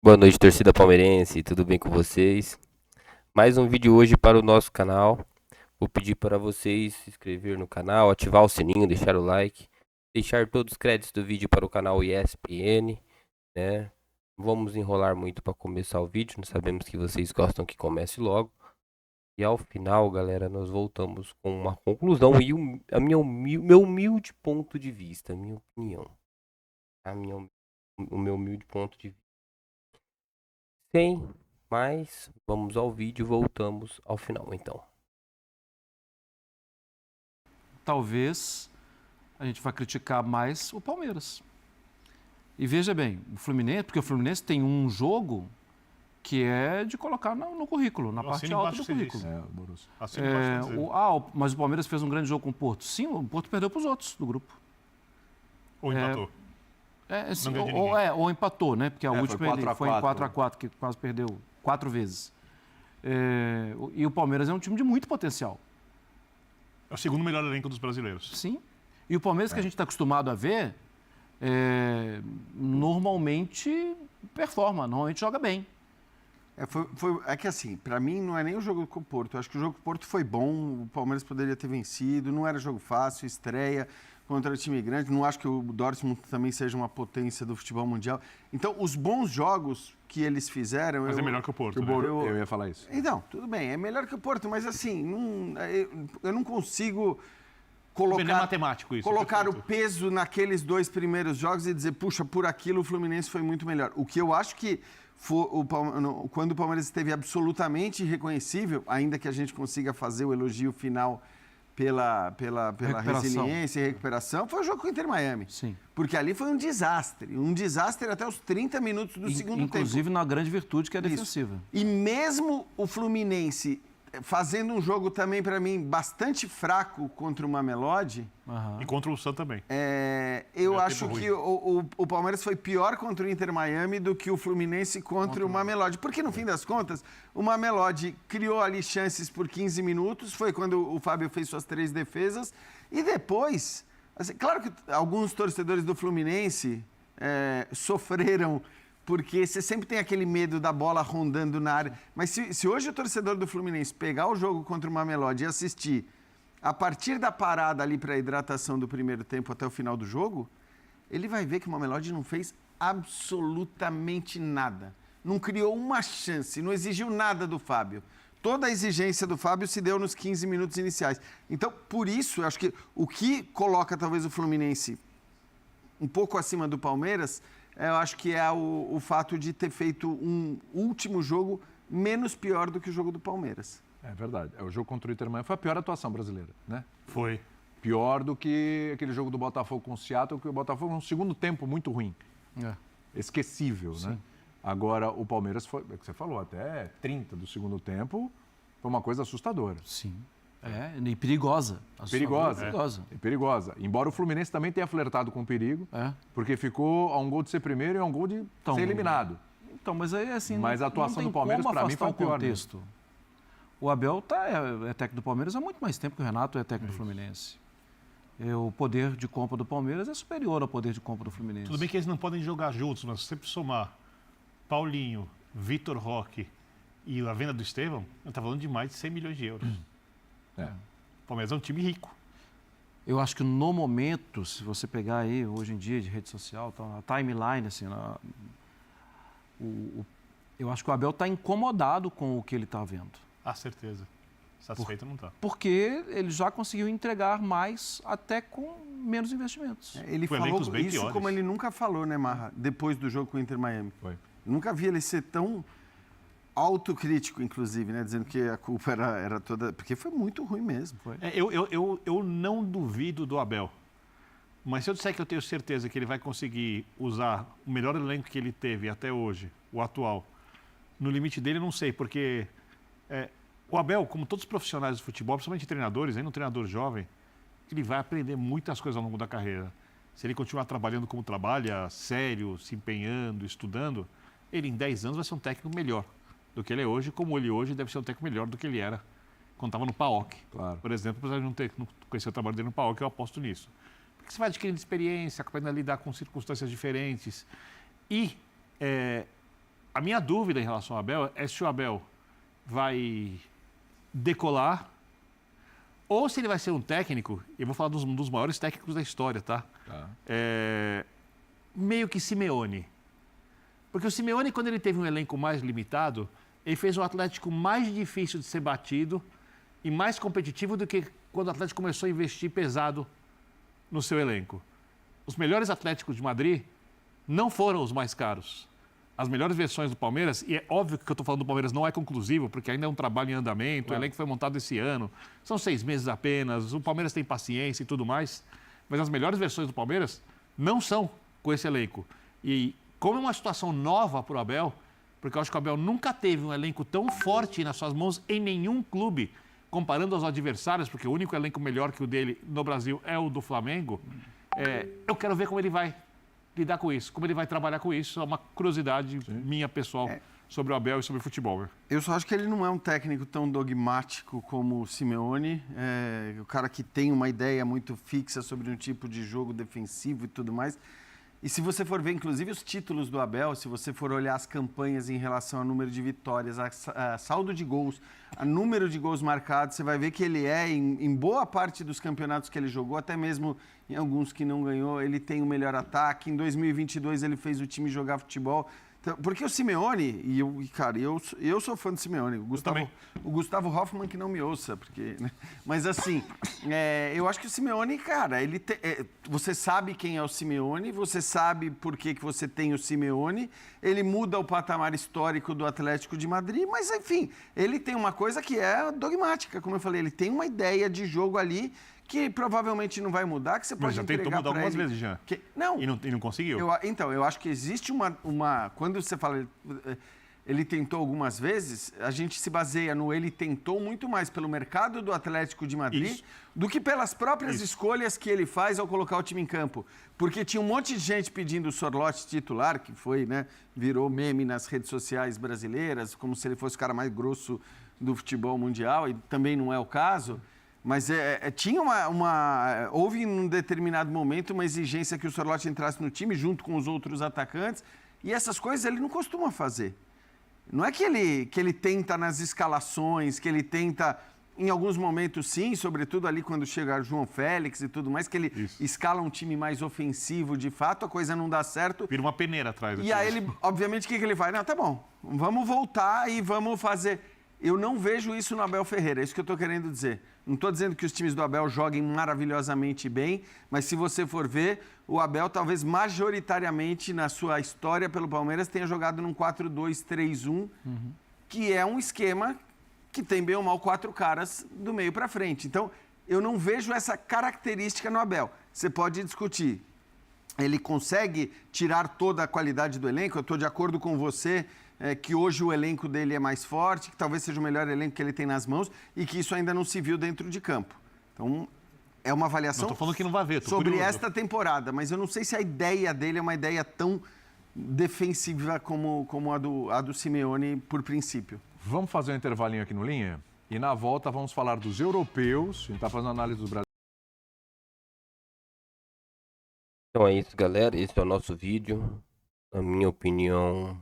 Boa noite, torcida palmeirense, tudo bem com vocês? Mais um vídeo hoje para o nosso canal. Vou pedir para vocês se inscrever no canal, ativar o sininho, deixar o like, deixar todos os créditos do vídeo para o canal ESPN, né? Não vamos enrolar muito para começar o vídeo, nós sabemos que vocês gostam que comece logo. E ao final, galera, nós voltamos com uma conclusão e meu humilde ponto de vista, a minha opinião, a minha, o meu humilde ponto de vista. Sem mais, vamos ao vídeo e voltamos ao final, então. Talvez a gente vá criticar mais o Palmeiras. E veja bem, o Fluminense, porque o Fluminense tem um jogo que é de colocar no currículo, na parte alta do currículo. Mas o Palmeiras fez um grande jogo com o Porto. Sim, o Porto perdeu para os outros do grupo. Ou empatou. Sim, ou empatou, né? Porque a última foi em 4-4, que quase perdeu 4 vezes. E o Palmeiras é um time de muito potencial. É o segundo melhor elenco dos brasileiros. Sim. E o Palmeiras que a gente está acostumado a ver, normalmente performa, normalmente joga bem. É que assim, para mim não é nem o jogo com o Porto. Eu acho que o jogo com o Porto foi bom, o Palmeiras poderia ter vencido, não era jogo fácil, estreia contra o time grande. Não acho que o Dortmund também seja uma potência do futebol mundial. Então, os bons jogos que eles fizeram... Mas é melhor que o Porto, né? Eu ia falar isso. Então, tudo bem, é melhor que o Porto, mas assim, eu não consigo... Não é matemático isso. Colocar o peso naqueles 2 primeiros jogos e dizer, puxa, por aquilo o Fluminense foi muito melhor. O que eu acho que quando o Palmeiras esteve absolutamente irreconhecível, ainda que a gente consiga fazer o elogio final pela resiliência e recuperação, foi o jogo com o Inter Miami. Sim. Porque ali foi um desastre até os 30 minutos do segundo tempo. Inclusive na grande virtude que é a defensiva. Isso. E mesmo o Fluminense fazendo um jogo também, para mim, bastante fraco contra o Mamelodi. E contra o Santos também. Eu acho que o Palmeiras foi pior contra o Inter Miami do que o Fluminense contra o Mamelodi. Porque, no fim das contas, o Mamelodi criou ali chances por 15 minutos. Foi quando o Fábio fez suas 3 defesas. E depois, assim, claro que alguns torcedores do Fluminense sofreram, porque você sempre tem aquele medo da bola rondando na área. Mas se hoje o torcedor do Fluminense pegar o jogo contra o Mamelodi e assistir a partir da parada ali para a hidratação do primeiro tempo até o final do jogo, ele vai ver que o Mamelodi não fez absolutamente nada. Não criou uma chance, não exigiu nada do Fábio. Toda a exigência do Fábio se deu nos 15 minutos iniciais. Então, por isso, eu acho que o que coloca talvez o Fluminense um pouco acima do Palmeiras, eu acho que é o fato de ter feito um último jogo menos pior do que o jogo do Palmeiras. É verdade. O jogo contra o Inter Miami foi a pior atuação brasileira, né? Foi. Pior do que aquele jogo do Botafogo com o Seattle, que o Botafogo um segundo tempo muito ruim. Esquecível, Sim. né? Agora, o Palmeiras foi, é o que você falou, até 30 do segundo tempo, foi uma coisa assustadora. Sim. E perigosa. Perigosa. Embora o Fluminense também tenha flertado com o perigo, porque ficou a um gol de ser primeiro e a um gol de ser eliminado. Então, mas aí assim... Mas a atuação do Palmeiras, para mim, foi o pior contexto. O Abel é técnico do Palmeiras há muito mais tempo que o Renato é técnico do Fluminense. O poder de compra do Palmeiras é superior ao poder de compra do Fluminense. Tudo bem que eles não podem jogar juntos, mas se sempre somar Paulinho, Vitor Roque e a venda do Estevão, eu estava falando de mais de 100 milhões de euros. O Palmeiras é um time rico. Eu acho que no momento, se você pegar aí, hoje em dia, de rede social, a timeline, assim, eu acho que o Abel está incomodado com o que ele está vendo. Ah, certeza. Satisfeito não está. Porque ele já conseguiu entregar mais, até com menos investimentos. Ele falou isso piores. Como ele nunca falou, né, Marra? Depois do jogo com o Inter Miami. Foi. Eu nunca vi ele ser tão autocrítico, inclusive, né? Dizendo que a culpa era toda... Porque foi muito ruim mesmo. Foi. Eu não duvido do Abel. Mas se eu disser que eu tenho certeza que ele vai conseguir usar o melhor elenco que ele teve até hoje, o atual, no limite dele, eu não sei. Porque o Abel, como todos os profissionais do futebol, principalmente treinadores, ainda um treinador jovem, ele vai aprender muitas coisas ao longo da carreira. Se ele continuar trabalhando como trabalha, sério, se empenhando, estudando, ele em 10 anos vai ser um técnico melhor do que ele é hoje, como ele hoje deve ser um técnico melhor do que ele era quando estava no PAOK. Claro. Por exemplo, apesar de não conhecer o trabalho dele no PAOK, eu aposto nisso. Porque você vai adquirindo experiência, aprendendo a lidar com circunstâncias diferentes. E A minha dúvida em relação ao Abel é se o Abel vai decolar ou se ele vai ser um técnico, eu vou falar dos maiores técnicos da história, tá? Meio que Simeone. Porque o Simeone, quando ele teve um elenco mais limitado, ele fez um Atlético mais difícil de ser batido e mais competitivo do que quando o Atlético começou a investir pesado no seu elenco. Os melhores Atléticos de Madrid não foram os mais caros. As melhores versões do Palmeiras, e é óbvio que o que eu estou falando do Palmeiras não é conclusivo, porque ainda é um trabalho em andamento, o elenco foi montado esse ano, são 6 meses apenas, o Palmeiras tem paciência e tudo mais, mas as melhores versões do Palmeiras não são com esse elenco. E como é uma situação nova para o Abel, porque eu acho que o Abel nunca teve um elenco tão forte nas suas mãos em nenhum clube, comparando aos adversários, porque o único elenco melhor que o dele no Brasil é o do Flamengo, eu quero ver como ele vai lidar com isso, como ele vai trabalhar com isso. É uma curiosidade minha pessoal sobre o Abel e sobre o futebol. Eu só acho que ele não é um técnico tão dogmático como o Simeone, o cara que tem uma ideia muito fixa sobre um tipo de jogo defensivo e tudo mais. E se você for ver, inclusive, os títulos do Abel, se você for olhar as campanhas em relação ao número de vitórias, a saldo de gols, a número de gols marcados, você vai ver que ele em boa parte dos campeonatos que ele jogou, até mesmo em alguns que não ganhou, ele tem o melhor ataque. Em 2022, ele fez o time jogar futebol. Então, porque o Simeone, eu sou fã do Simeone, o Gustavo Hoffmann que não me ouça, porque, né? Mas assim, eu acho que o Simeone, cara, você sabe quem é o Simeone, você sabe por que você tem o Simeone, ele muda o patamar histórico do Atlético de Madrid, mas enfim, ele tem uma coisa que é dogmática, como eu falei, ele tem uma ideia de jogo ali que provavelmente não vai mudar, que você pode entregar para ele. Mas já tentou mudar algumas vezes, já. Não. E não conseguiu. Então, eu acho que existe uma... Quando você fala ele tentou algumas vezes, a gente se baseia no ele tentou muito mais pelo mercado do Atlético de Madrid do que pelas próprias escolhas que ele faz ao colocar o time em campo. Porque tinha um monte de gente pedindo o Sorloth titular, que foi, né, virou meme nas redes sociais brasileiras, como se ele fosse o cara mais grosso do futebol mundial, e também não é o caso. Mas tinha houve em um determinado momento uma exigência que o Sorloth entrasse no time junto com os outros atacantes, e essas coisas ele não costuma fazer. Não é que ele tenta nas escalações, que ele tenta em alguns momentos sim, sobretudo ali quando chega João Félix e tudo mais, que ele escala um time mais ofensivo de fato, a coisa não dá certo. Vira uma peneira atrás. E aí ele, obviamente, o que ele faz? Não, tá bom, vamos voltar e vamos fazer... Eu não vejo isso no Abel Ferreira, é isso que eu estou querendo dizer. Não estou dizendo que os times do Abel joguem maravilhosamente bem, mas se você for ver, o Abel talvez majoritariamente na sua história pelo Palmeiras tenha jogado num 4-2-3-1, que é um esquema que tem bem ou mal 4 caras do meio para frente. Então, eu não vejo essa característica no Abel. Você pode discutir. Ele consegue tirar toda a qualidade do elenco? Eu estou de acordo com você que hoje o elenco dele é mais forte, que talvez seja o melhor elenco que ele tem nas mãos e que isso ainda não se viu dentro de campo. Então, é uma avaliação não tô falando que não vai ver, tô sobre curioso. esta temporada, mas eu não sei se a ideia dele é uma ideia tão defensiva como a do Simeone por princípio. Vamos fazer um intervalinho aqui no Linha? E na volta vamos falar dos europeus. A gente está fazendo análise dos brasileiros. Então é isso, galera. Esse é o nosso vídeo. Na minha opinião,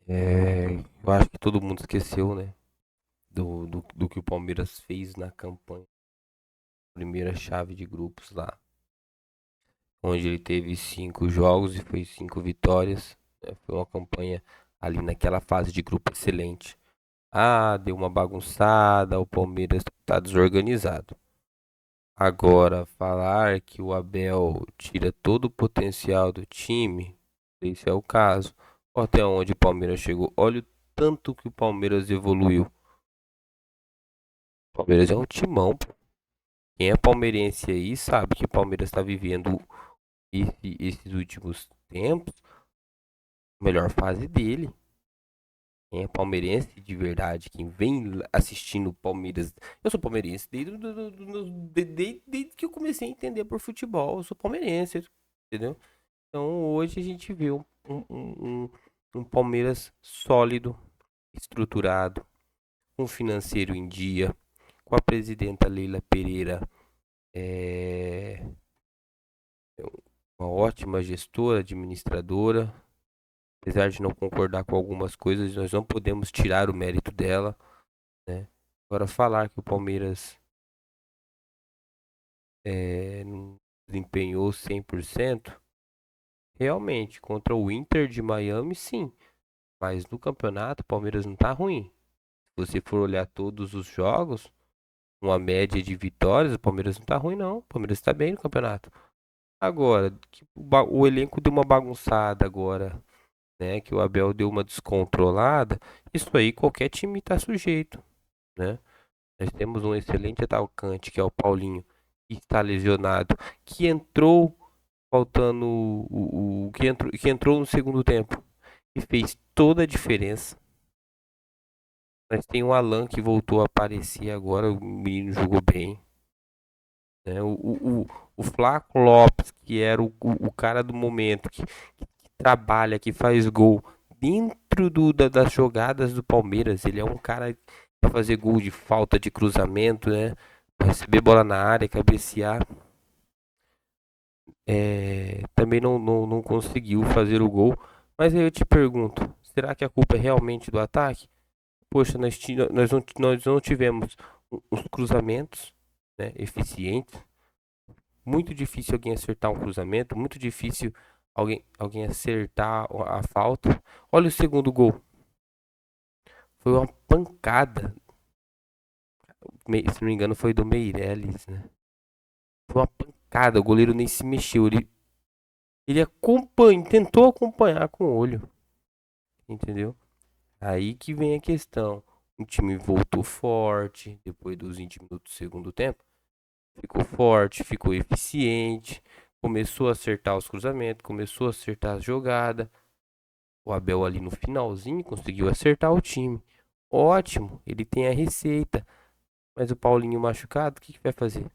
eu acho que todo mundo esqueceu, né? Do que o Palmeiras fez na campanha. Primeira chave de grupos lá. Onde ele teve 5 jogos e foi 5 vitórias. Foi uma campanha ali naquela fase de grupo excelente. Deu uma bagunçada, o Palmeiras tá desorganizado. Agora, falar que o Abel tira todo o potencial do time, esse é o caso. Olha até onde o Palmeiras chegou. Olha o tanto que o Palmeiras evoluiu. O Palmeiras é um timão, pô. Quem é palmeirense aí sabe que o Palmeiras está vivendo esses últimos tempos a melhor fase dele. Quem é palmeirense de verdade, quem vem assistindo o Palmeiras... Eu sou palmeirense desde que eu comecei a entender por futebol. Eu sou palmeirense, entendeu? Então hoje a gente vê um Palmeiras sólido, estruturado, com financeiro em dia, com a presidenta Leila Pereira, uma ótima gestora, administradora. Apesar de não concordar com algumas coisas, nós não podemos tirar o mérito dela, né? Agora falar que o Palmeiras não desempenhou 100%, realmente, contra o Inter de Miami, sim. Mas no campeonato, o Palmeiras não tá ruim. Se você for olhar todos os jogos, uma média de vitórias, o Palmeiras não tá ruim, não. O Palmeiras tá bem no campeonato. Agora, que o elenco deu uma bagunçada agora, né? Que o Abel deu uma descontrolada. Isso aí qualquer time tá sujeito, né? Nós temos um excelente atacante, que é o Paulinho, que está lesionado, que entrou faltando que entrou no segundo tempo e fez toda a diferença. Mas tem o Alan que voltou a aparecer agora, o menino jogou bem, né? O Flaco Lopes, que era o cara do momento, que trabalha, que faz gol dentro das jogadas do Palmeiras. Ele é um cara para fazer gol de falta de cruzamento, né? Pra receber bola na área, cabecear. Também não conseguiu fazer o gol. Mas aí eu te pergunto, será que a culpa é realmente do ataque? Poxa, nós não tivemos os cruzamentos, né, eficientes. Muito difícil alguém acertar um cruzamento, muito difícil alguém acertar a falta. Olha o segundo gol. Foi uma pancada. Se não me engano, foi do Meirelles, né? Foi uma pancada. O goleiro nem se mexeu. Ele tentou acompanhar com o olho. Entendeu? Aí que vem a questão. O time voltou forte depois dos 20 minutos do segundo tempo. Ficou forte, ficou eficiente. Começou a acertar os cruzamentos, começou a acertar as jogadas. O Abel ali no finalzinho conseguiu acertar o time. Ótimo, ele tem a receita. Mas o Paulinho machucado, o que vai fazer?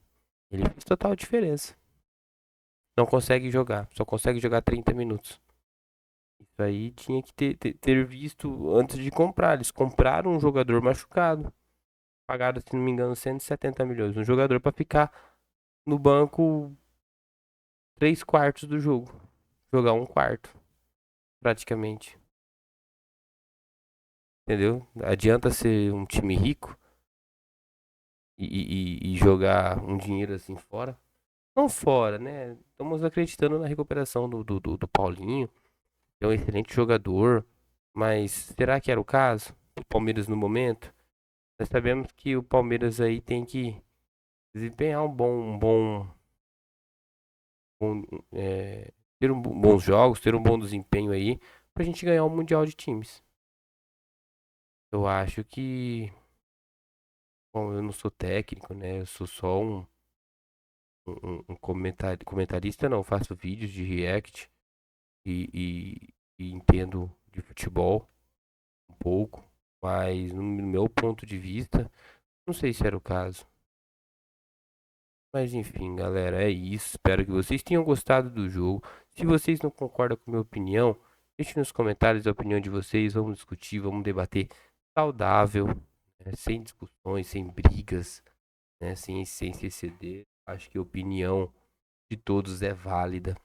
Ele fez total diferença. Não consegue jogar, só consegue jogar 30 minutos. Isso aí tinha que ter visto antes de comprar. Eles compraram um jogador machucado. Pagaram, se não me engano, 170 milhões. Um jogador para ficar no banco 3/4 do jogo. Jogar 1/4, praticamente. Entendeu? Adianta ser um time rico e jogar um dinheiro assim fora. Não fora, né? Estamos acreditando na recuperação do Paulinho. É um excelente jogador. Mas será que era o caso? O Palmeiras no momento? Nós sabemos que o Palmeiras aí tem que desempenhar bom, ter bons jogos, ter um bom desempenho aí, pra gente ganhar o Mundial de Times. Eu acho que, bom, eu não sou técnico, né? Eu sou só um comentarista, não. Faço vídeos de react e entendo de futebol um pouco, mas no meu ponto de vista, não sei se era o caso. Mas enfim, galera, é isso. Espero que vocês tenham gostado do jogo. Se vocês não concordam com a minha opinião, deixe nos comentários a opinião de vocês. Vamos discutir, vamos debater saudável, né? Sem discussões, sem brigas, né? Sem se exceder. Acho que a opinião de todos é válida.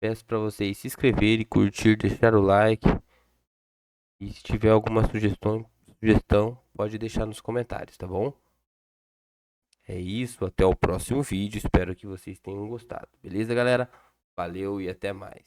Peço para vocês se inscreverem, curtir, deixar o like. E se tiver alguma sugestão, pode deixar nos comentários, tá bom? É isso, até o próximo vídeo. Espero que vocês tenham gostado. Beleza, galera? Valeu e até mais.